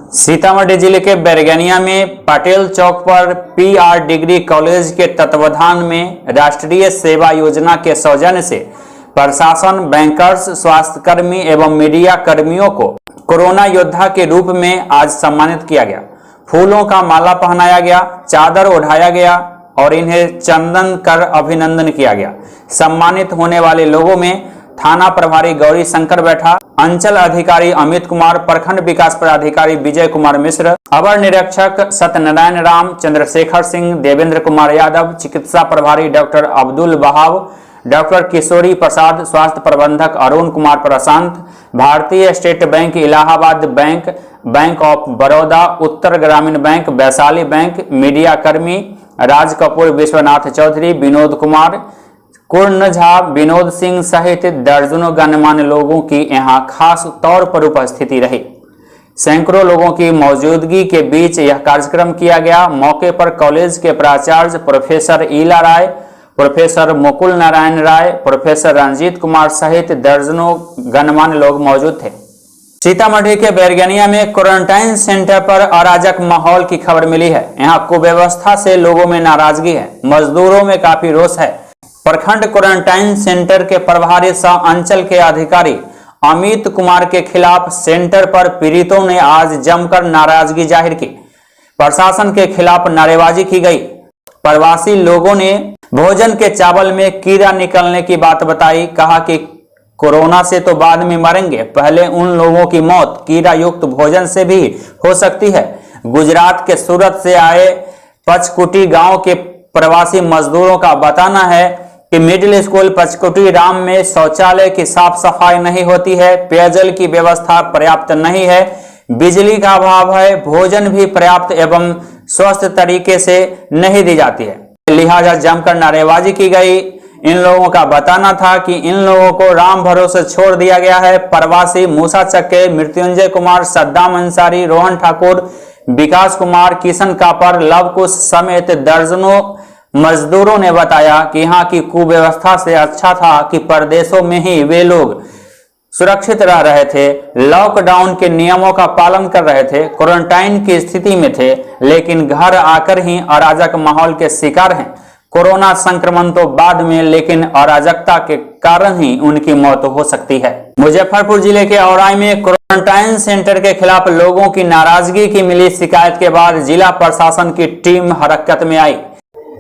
सीतामढ़ी जिले के बैरगनिया में पटेल चौक पर पीआर डिग्री कॉलेज के तत्वावधान में राष्ट्रीय सेवा योजना के सौजन्य से प्रशासन, बैंकर्स, स्वास्थ्यकर्मी एवं मीडिया कर्मियों को कोरोना योद्धा के रूप में आज सम्मानित किया गया। फूलों का माला पहनाया गया, चादर ओढ़ाया गया और इन्हें चंदन कर अभिनंदन किया गया। सम्मानित होने वाले लोगों में थाना प्रभारी गौरी शंकर बैठा, अंचल अधिकारी अमित कुमार, प्रखंड विकास पदाधिकारी विजय कुमार मिश्र, अवर निरीक्षक सत्यनारायण राम, चंद्रशेखर सिंह, देवेंद्र कुमार यादव, चिकित्सा प्रभारी डॉक्टर अब्दुल बहाव, डॉक्टर किशोरी प्रसाद, स्वास्थ्य प्रबंधक Arun Kumar Prashant, Bharatiya state bank, Allahabad bank, bank of Baroda, Uttar Gramin bank, Vaishali bank, media कर्मी राज कपूर, विश्वनाथ चौधरी, विनोद कुमार, कुर्ण झा, विनोद सिंह सहित दर्जनों गणमान्य लोगों की यहां खास तौर पर उपस्थिति रही। सैकड़ों लोगों की मौजूदगी के बीच यह कार्यक्रम किया गया। मौके पर कॉलेज के प्राचार्य प्रोफेसर ईला राय, प्रोफेसर मुकुल नारायण राय, प्रोफेसर रंजीत कुमार सहित दर्जनों गणमान्य लोग मौजूद थे। सीतामढ़ी के बैरगनिया में क्वारंटाइन सेंटर पर अराजक माहौल की खबर मिली है। यहां कुव्यवस्था से लोगों में नाराजगी है, मजदूरों में काफी रोष है। प्रखंड क्वारंटाइन सेंटर के प्रभारी सह अंचल के अधिकारी अमित कुमार के खिलाफ सेंटर पर पीड़ितों ने आज जमकर नाराजगी जाहिर की। प्रशासन के खिलाफ नारेबाजी की गई। प्रवासी लोगों ने भोजन के चावल में कीड़ा निकलने की बात बताई। कहा कि कोरोना से तो बाद में मरेंगे, पहले उन लोगों की मौत कीड़ा युक्त भोजन से भी हो सकती है। गुजरात के सूरत से आए पचकुटी गांव के प्रवासी मजदूरों का बताना है कि मिडिल स्कूल पचकुटी राम में शौचालय की साफ सफाई नहीं होती है, पेयजल की व्यवस्था पर्याप्त नहीं है, बिजली का अभाव है, भोजन भी पर्याप्त एवं स्वस्थ तरीके से नहीं दी जाती है। लिहाजा जमकर नारेबाजी की गई। इन लोगों का बताना था कि इन लोगों को राम भरोसे छोड़ दिया गया है। प्रवासी मूसा चक्के, मृत्युंजय कुमार, सद्दाम अंसारी, रोहन ठाकुर, विकास कुमार, किशन कापर, लव कुश समेत दर्जनों मजदूरों ने बताया कि यहाँ की कुव्यवस्था से अच्छा था कि परदेशों में ही वे लोग सुरक्षित रह रहे थे, लॉकडाउन के नियमों का पालन कर रहे थे, क्वारंटाइन की स्थिति में थे, लेकिन घर आकर ही अराजक माहौल के शिकार हैं। कोरोना संक्रमण तो बाद में, लेकिन अराजकता के कारण ही उनकी मौत हो सकती है। मुजफ्फरपुर जिले के औराई में क्वारंटाइन सेंटर के खिलाफ लोगों की नाराजगी की मिली शिकायत के बाद जिला प्रशासन की टीम हरकत में आई।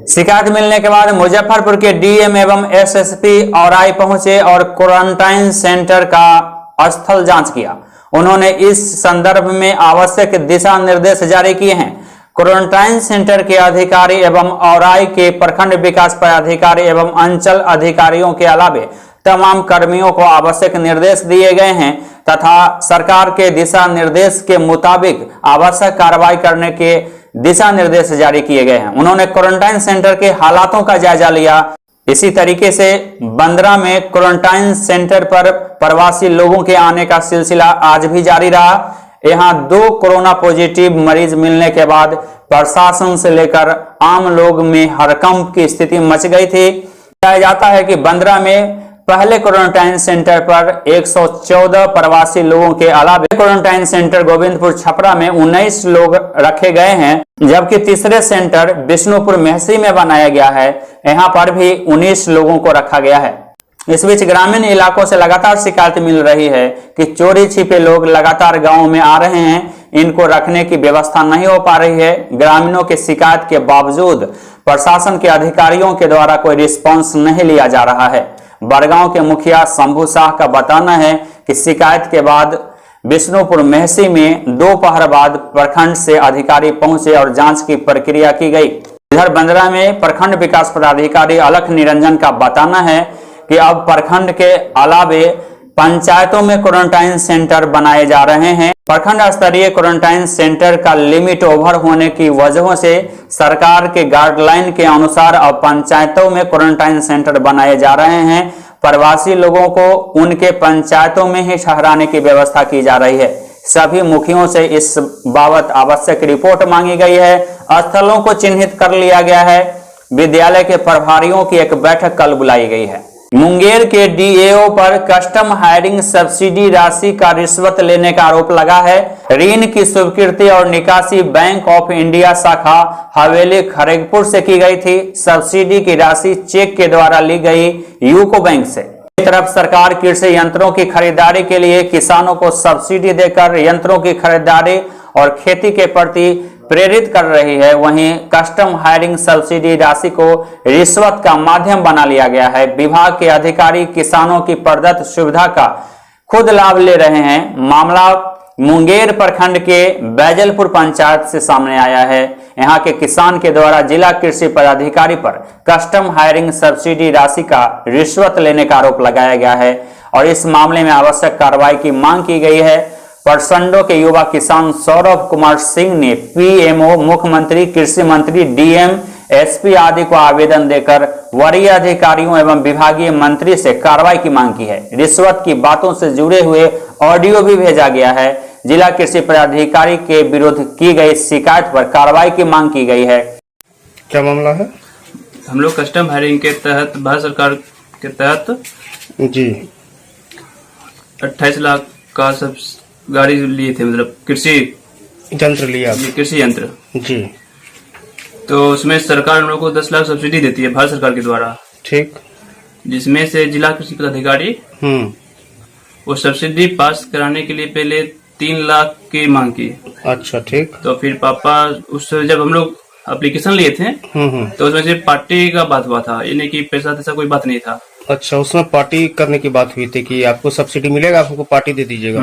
शिकायत मिलने के बाद मुजफ्फरपुर के डीएम एवं एसएसपी औराई पहुंचे और क्वारंटाइन सेंटर का स्थल जांच किया। उन्होंने इस संदर्भ में आवश्यक दिशा निर्देश जारी किए हैं। क्वारंटाइन सेंटर के अधिकारी एवं औराई के प्रखंड विकास पदाधिकारी एवं अंचल अधिकारियों के अलावे तमाम कर्मियों को आवश्यक निर्देश दिए गए हैं तथा सरकार के दिशा निर्देश के मुताबिक आवश्यक कार्रवाई करने के दिशा निर्देश जारी किए गए हैं। उन्होंने क्वारंटाइन सेंटर के हालातों का जायजा लिया। इसी तरीके से बंदरा में क्वारंटाइन सेंटर पर प्रवासी लोगों के आने का सिलसिला आज भी जारी रहा। यहां 2 कोरोना पॉजिटिव मरीज मिलने के बाद प्रशासन से लेकर आम लोग में हड़कंप की स्थिति मच गई थी। बताया जाता है कि बंदरा में पहले क्वारंटाइन सेंटर पर 114 प्रवासी लोगों के अलावा क्वारंटाइन सेंटर गोविंदपुर छपरा में 19 लोग रखे गए हैं, जबकि तीसरे सेंटर बिष्णुपुर मेहसी में बनाया गया है। यहां पर भी 19 लोगों को रखा गया है। इस बीच ग्रामीण इलाकों से लगातार शिकायत मिल रही है कि चोरी छिपे लोग लगातार गाँव में आ रहे हैं, इनको रखने की व्यवस्था नहीं हो पा रही है। ग्रामीणों की शिकायत के बावजूद प्रशासन के अधिकारियों के द्वारा कोई रिस्पॉन्स नहीं लिया जा रहा है। बड़गांव के मुखिया शंभू शाह का बताना है कि शिकायत के बाद बिष्णुपुर मेहसी में दोपहर बाद प्रखंड से अधिकारी पहुंचे और जांच की प्रक्रिया की गई। इधर बंदरा में प्रखंड विकास पदाधिकारी अलख निरंजन का बताना है कि अब प्रखंड के अलावे पंचायतों में क्वारंटाइन सेंटर बनाए जा रहे हैं। प्रखंड स्तरीय क्वारंटाइन सेंटर का लिमिट ओवर होने की वजहों से सरकार के गाइडलाइन के अनुसार अब पंचायतों में क्वारंटाइन सेंटर बनाए जा रहे हैं। प्रवासी लोगों को उनके पंचायतों में ही ठहराने की व्यवस्था की जा रही है। सभी मुखियों से इस बाबत आवश्यक रिपोर्ट मांगी गई है। स्थलों को चिन्हित कर लिया गया है। विद्यालय के प्रभारियों की एक बैठक कल बुलाई गई है। मुंगेर के डीएओ पर कस्टम हायरिंग सब्सिडी राशि का रिश्वत लेने का आरोप लगा है। ऋण की स्वीकृति और निकासी बैंक ऑफ इंडिया शाखा हवेली खड़गपुर से की गई थी। सब्सिडी की राशि चेक के द्वारा ली गई यूको बैंक से। तरफ सरकार कृषि यंत्रों की खरीदारी के लिए किसानों को सब्सिडी देकर यंत्रों की खरीदारी और खेती के प्रति प्रेरित कर रही है। वहीं कस्टम हायरिंग सब्सिडी राशि को रिश्वत का माध्यम बना लिया गया है। विभाग के अधिकारी किसानों की प्रदत्त सुविधा का खुद लाभ ले रहे हैं। मामला मुंगेर प्रखंड के बैजलपुर पंचायत से सामने आया है। यहां के किसान के द्वारा जिला कृषि पदाधिकारी पर कस्टम हायरिंग सब्सिडी राशि का रिश्वत लेने का आरोप लगाया गया है और इस मामले में आवश्यक कार्रवाई की मांग की गई है। परसंडो के युवा किसान सौरभ कुमार सिंह ने पीएमओ, मुख्यमंत्री, कृषि मंत्री, डीएम, एसपी आदि को आवेदन देकर वरीय अधिकारियों एवं विभागीय मंत्री से कार्रवाई की मांग की है। रिश्वत की बातों से जुड़े हुए ऑडियो भी भेजा गया है। जिला कृषि पदाधिकारी के विरुद्ध की गई शिकायत पर कार्रवाई की मांग की गई है। क्या मामला है? हम लोग कस्टम हायरिंग के तहत भारत सरकार के तहत जी 28 लाख का सब गाड़ी लिए थे, मतलब कृषि यंत्र लिया? कृषि यंत्र जी। तो उसमें सरकार हम लोग को 10 लाख सब्सिडी देती है भारत सरकार के द्वारा। ठीक। जिसमें से जिला कृषि पदाधिकारी वो सब्सिडी पास कराने के लिए पहले 3 लाख की मांग की। अच्छा, ठीक। तो फिर पापा उस जब हम लोग एप्लीकेशन लिए थे तो उसमें से पार्टी का बात हुआ था, यानी कि पैसा तैसा कोई बात नहीं था। अच्छा, उसमें पार्टी करने की बात हुई थी कि आपको सब्सिडी मिलेगा, आपको पार्टी दे दीजिएगा।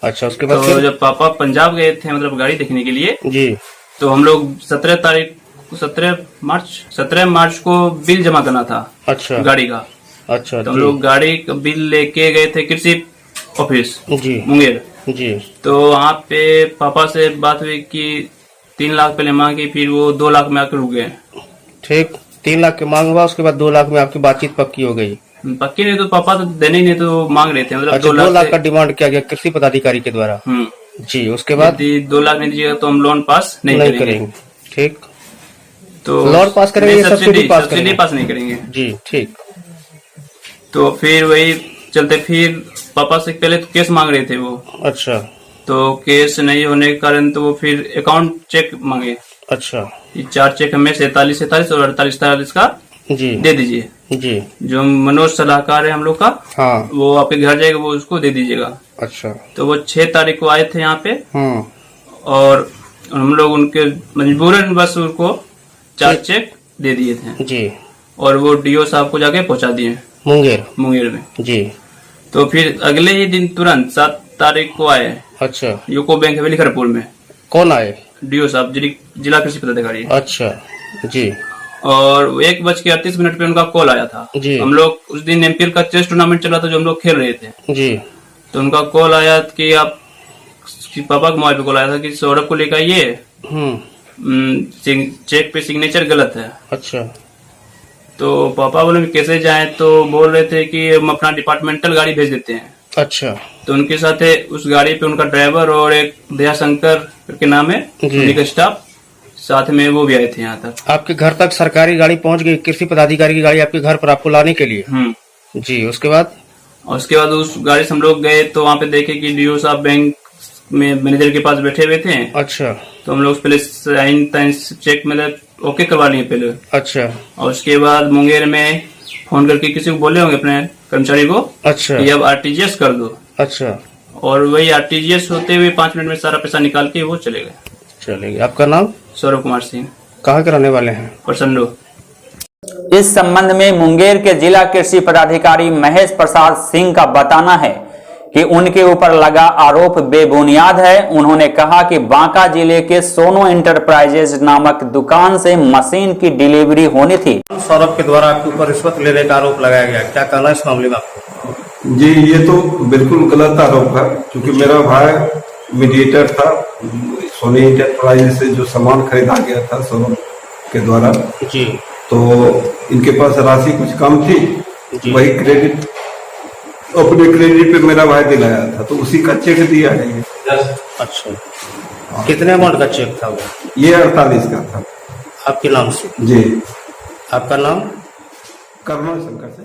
अच्छा, उसके बाद तो जब पापा पंजाब गए थे मतलब गाड़ी देखने के लिए जी, तो हम लोग 17 मार्च को बिल जमा करना था। अच्छा, गाड़ी का। अच्छा, तो हम लोग गाड़ी का बिल लेके गए थे कृषि ऑफिस जी मुंगेर जी। तो वहाँ पे पापा से बात हुई कि 3 लाख पहले मांगी, फिर वो 2 लाख में आकर रुक गए। ठीक, 3 लाख की मांग हुआ, उसके बाद 2 लाख में आपकी बातचीत पक्की हो गई। पक्की नहीं तो पापा तो देने ही नहीं तो मांग रहे थे, मतलब अच्छा, 2 लाख का डिमांड किया गया कृषि पदाधिकारी के द्वारा। जी। उसके बाद 2 लाख नहीं दीजिएगा तो हम लोन पास नहीं करेंगे। ठीक, तो लोन पास करेंगे, सब्सिडी पास नहीं करेंगे जी। ठीक। तो फिर वही चलते फिर पापा से पहले तो केस मांग रहे थे वो। अच्छा, तो केस नहीं होने के कारण तो वो फिर अकाउंट चेक मांगे। अच्छा, 4 चेक हमें 47 और 48 का जी दे दीजिए जी। जो मनोज सलाहकार है हम लोग का, हाँ, वो आपके घर जाएगा, वो उसको दे दीजिएगा। अच्छा, तो वो 6 तारीख को आए थे यहाँ पे और हम लोग उनके मजबूरन बस उनको 4 चेक दे दिए थे जी। और वो डीओ साहब को जाके पहुंचा दिए मुंगेर में जी। तो फिर अगले ही दिन तुरंत 7 तारीख को आए। अच्छा, यूको बैंक हवेली खड़गपुर में। कौन आए? डीओ साहब, जिला कृषि पदाधिकारी। अच्छा जी। और 1:38 पे उनका कॉल आया था जी। हम लोग उस दिन एमपीएल का चेस टूर्नामेंट चला था जो हम लोग खेल रहे थे जी। तो उनका कॉल आया कि आप पापा के मोबाइल पे कॉल आया था कि सौरभ को लेकर आइए, चेक पे सिग्नेचर गलत है। अच्छा, तो पापा बोले कैसे जाएं, तो बोल रहे थे कि हम अपना डिपार्टमेंटल गाड़ी भेज देते हैं। अच्छा, तो उनके साथ उस गाड़ी पे उनका ड्राइवर और एक दयाशंकर के नाम है उनका स्टाफ, साथ में वो भी आए थे यहाँ तक। आपके घर तक सरकारी गाड़ी पहुंच गई, कृषि पदाधिकारी की गाड़ी आपके घर पर आपको लाने के लिए जी। उसके बाद उस गाड़ी से हम लोग गए तो वहाँ पे देखे कि डीओ साहब बैंक में मैनेजर के पास बैठे हुए थे। अच्छा, तो हम लोग पहले साइन चेक मतलब ओके करवा लिए पहले। अच्छा, और उसके बाद मुंगेर में फोन करके किसी को बोले होंगे अपने कर्मचारी को। अच्छा, कि अब आरटीजीएस कर दो। अच्छा, और वही आरटीजीएस होते हुए 5 मिनट में सारा पैसा निकाल के वो चले गए। चलेगी। आपका नाम? सौरभ कुमार सिंह। कहाँ के रहने वाले हैं? परसंडो। इस संबंध में मुंगेर के जिला कृषि पदाधिकारी महेश प्रसाद सिंह का बताना है कि उनके ऊपर लगा आरोप बेबुनियाद है। उन्होंने कहा कि बांका जिले के सोनो इंटरप्राइजेज नामक दुकान से मशीन की डिलीवरी होनी थी। सौरभ के द्वारा आपके ऊपर रिश्वत लेने का आरोप लगाया गया, क्या कहना है इस मामले में आपको? जी, ये तो बिल्कुल गलत आरोप है, क्योंकि मेरा भाई मीडिएटर था। सोनी इंटरप्राइजेज से जो सामान खरीदा गया था सौरभ के द्वारा जी, तो इनके पास राशि कुछ कम थी, वही क्रेडिट अपने क्रेडिट पे मेरा भाई दिलाया था, तो उसी का चेक दिया है ये। अच्छा, कितने अमाउंट का चेक था वो? ये 48 का था। आपके नाम से? जी। आपका नाम? करुणा शंकर से।